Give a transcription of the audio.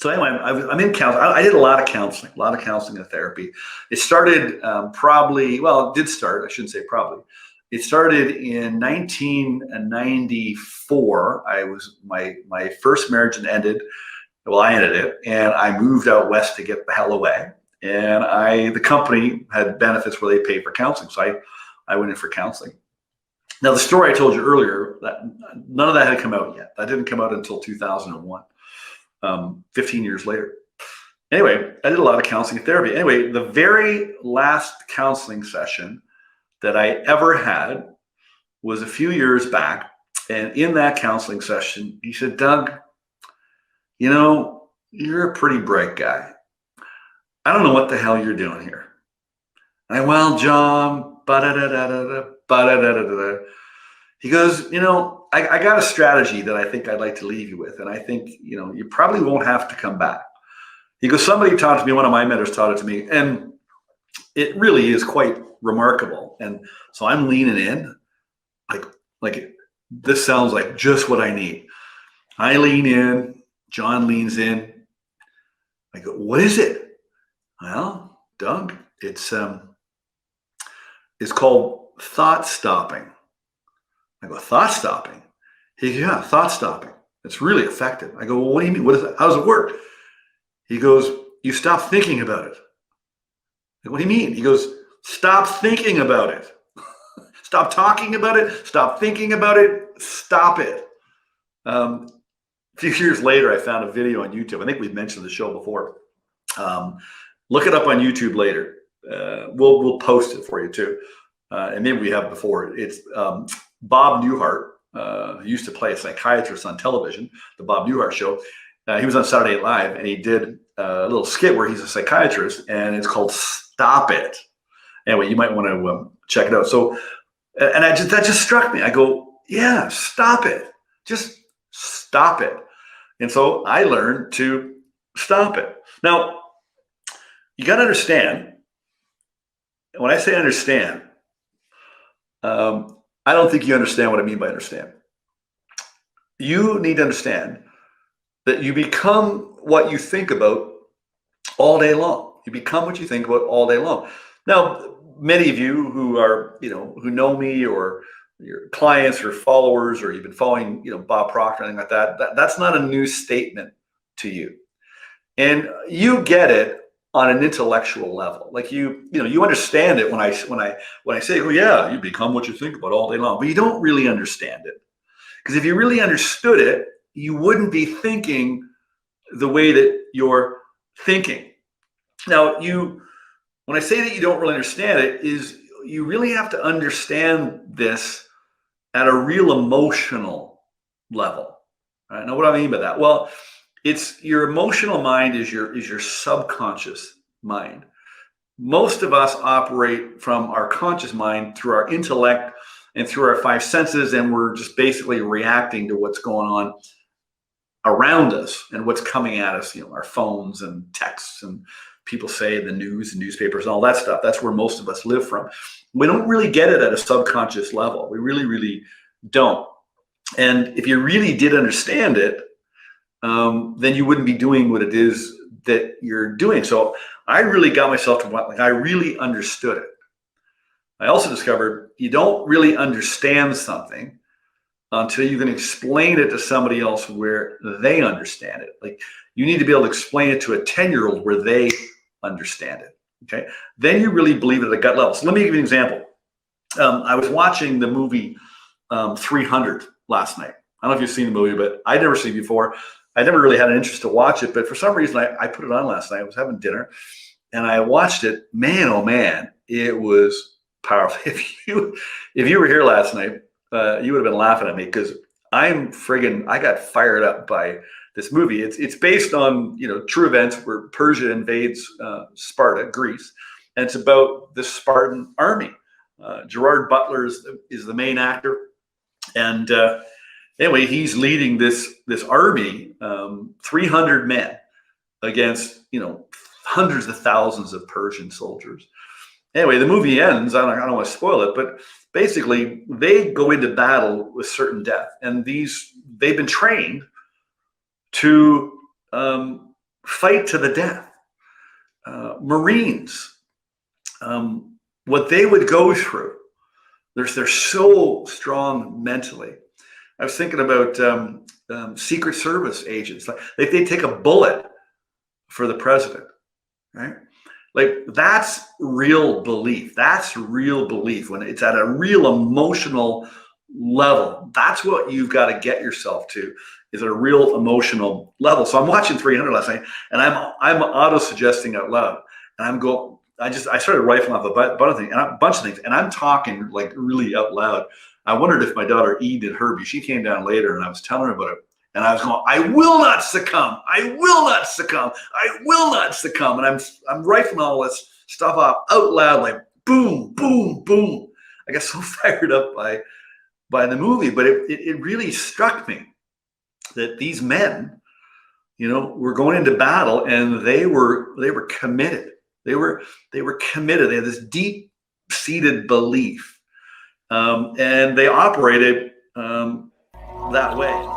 So anyway, I'm in counseling. I did a lot of counseling and therapy. It started it did start. I shouldn't say probably. It started in 1994. My first marriage had ended. Well, I ended it, and I moved out west to get the hell away. And the company had benefits where they paid for counseling, so I went in for counseling. Now, the story I told you earlier, that none of that had come out yet. That didn't come out until 2001, 15 years later. Anyway, I did a lot of counseling and therapy. Anyway, the very last counseling session that I ever had was a few years back. And in that counseling session, he said, Doug, you're a pretty bright guy. I don't know what the hell you're doing here. And well, John, he goes, I got a strategy that I think I'd like to leave you with. And I think, you probably won't have to come back. He goes, somebody taught it to me, one of my mentors taught it to me. And it really is quite remarkable. And so I'm leaning in, like this sounds like just what I need. I lean in, John leans in. I go, what is it? Well, Doug, it's called thought stopping. I go, thought stopping? He goes, yeah, thought stopping. It's really effective. I go, well, what do you mean? What is that? How does it work? He goes, you stop thinking about it. I go, what do you mean? He goes, stop thinking about it. Stop talking about it. Stop thinking about it. Stop it. A few years later, I found a video on YouTube. I think we've mentioned the show before. Look it up on YouTube later. We'll post it for you too. And maybe we have before. It's Bob Newhart, who used to play a psychiatrist on television, the Bob Newhart Show. He was on Saturday Night Live, and he did a little skit where he's a psychiatrist, and it's called Stop It. Anyway, you might want to check it out. So, and that just struck me. I go, yeah, stop it. Just stop it. And so I learned to stop it. Now, you got to understand, when I say understand, I don't think you understand what I mean by understand. You need to understand that you become what you think about all day long. You become what you think about all day long. Now, many of you who are, who know me, or your clients or followers, or you've been following, Bob Proctor, anything like that, that's not a new statement to you. And you get it on an intellectual level. Like you understand it when I say, oh yeah, you become what you think about all day long, but you don't really understand it. Because if you really understood it, you wouldn't be thinking the way that you're thinking. Now, when I say that you don't really understand it, is you really have to understand this at a real emotional level. Right? Now, what do I mean by that? Well, it's your emotional mind is your subconscious mind. Most of us operate from our conscious mind through our intellect and through our five senses, and we're just basically reacting to what's going on around us and what's coming at us, our phones and texts and people say the news and newspapers and all that stuff. That's where most of us live from. We don't really get it at a subconscious level. We really, really don't. And if you really did understand it, then you wouldn't be doing what it is that you're doing. So I really got myself to I really understood it. I also discovered you don't really understand something until you can explain it to somebody else where they understand it. Like you need to be able to explain it to a 10-year-old where they understand it. Okay. Then you really believe it at a gut level. So let me give you an example. I was watching the movie 300 last night. I don't know if you've seen the movie, but I'd never seen it before. I never really had an interest to watch it, but for some reason I put it on last night. I was having dinner and I watched it. Man, oh man, it was powerful. If you were here last night, you would have been laughing at me because I got fired up by this movie. It's based on true events where Persia invades Sparta, Greece, and it's about the Spartan army. Gerard Butler is the main actor, and anyway, he's leading this army, 300 men against hundreds of thousands of Persian soldiers. Anyway, the movie ends. I don't want to spoil it, but basically they go into battle with certain death, and they've been trained to fight to the death. Marines, what they would go through, they're so strong mentally. I was thinking about Secret Service agents. Like they take a bullet for the president, right? Like that's real belief. That's real belief when it's at a real emotional level. That's what you've got to get yourself to, is at a real emotional level. So I'm watching 300 last night, and I'm auto suggesting out loud, and I'm going. I started rifling off a bunch of things, and I'm talking like really out loud. I wondered if my daughter Eve did Herbie. She came down later, and I was telling her about it. And I was going, I will not succumb. I will not succumb. I will not succumb. And I'm rifling all this stuff off out loud, like boom, boom, boom. I got so fired up by the movie, but it really struck me that these men, were going into battle, and they were committed. They were committed. They had this deep-seated belief, and they operated that way.